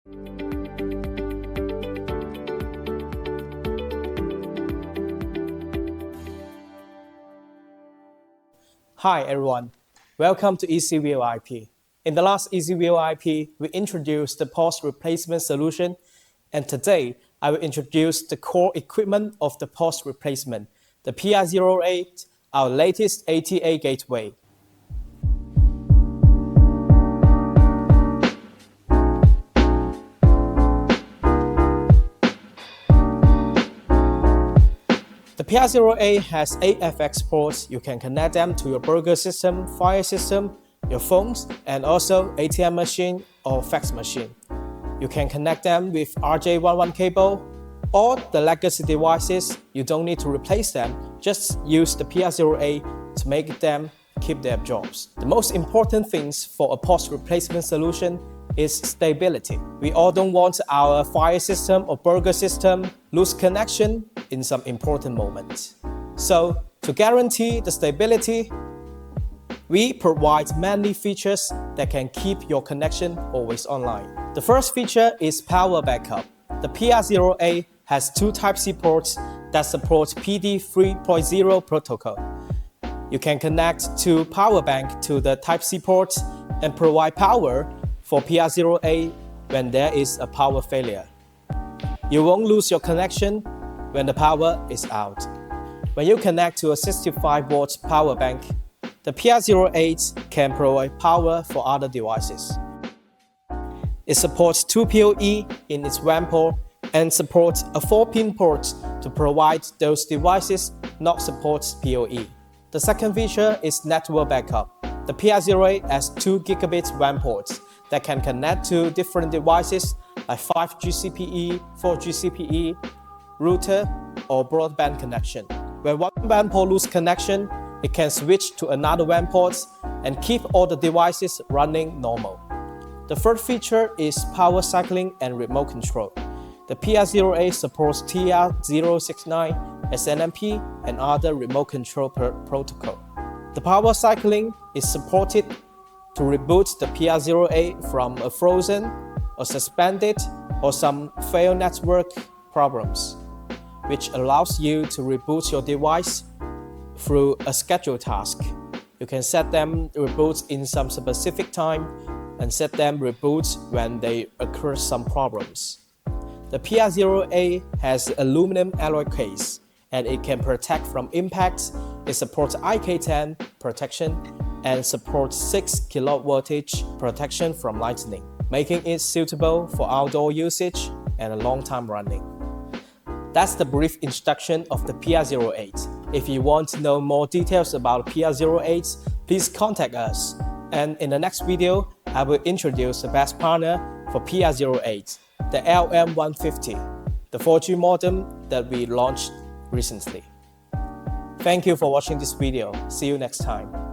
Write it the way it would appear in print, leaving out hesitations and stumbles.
Hi everyone, welcome to EasyView IP. In the last EasyView IP, we introduced the port replacement solution, and today I will introduce the core equipment of the port replacement, the PR08, our latest ATA gateway. The PR08 has 8 FX ports. You can connect them to your burglar system, fire system, your phones, and also ATM machine or fax machine. You can connect them with RJ11 cable or the legacy devices. You don't need to replace them, just use the PR08 to make them keep their jobs. The most important things for a port replacement solution is stability. We all don't want our fire system or burglar system lose connection in some important moments. So, to guarantee the stability, we provide many features that can keep your connection always online. The first feature is power backup. The PR08 has 2 Type-C ports that support PD 3.0 protocol. You can connect to power bank to the Type-C port and provide power for PR08 when there is a power failure. You won't lose your connection when the power is out. When you connect to a 65-watt power bank, the PR08 can provide power for other devices. It supports 2 PoE in its WAN port and supports a 4-pin port to provide those devices not support PoE. The second feature is network backup. The PR08 has 2 gigabit WAN ports that can connect to different devices like 5G CPE, 4G CPE, router, or broadband connection. When one WAN port loses connection, it can switch to another WAN port and keep all the devices running normal. The third feature is power cycling and remote control. The PR08 supports TR069, SNMP, and other remote control protocol. The power cycling is supported to reboot the PR08 from a frozen or suspended or some failed network problems, which allows you to reboot your device through a scheduled task. You can set them reboot in some specific time and set them reboot when they occur some problems. The PR08 has aluminum alloy case and it can protect from impact. It supports IK10 protection and supports 6 kV voltage protection from lightning, making it suitable for outdoor usage and a long time running. That's the brief introduction of the PR08. If you want to know more details about PR08, please contact us. And in the next video, I will introduce the best partner for PR08, the LM150, the 4G modem that we launched recently. Thank you for watching this video. See you next time.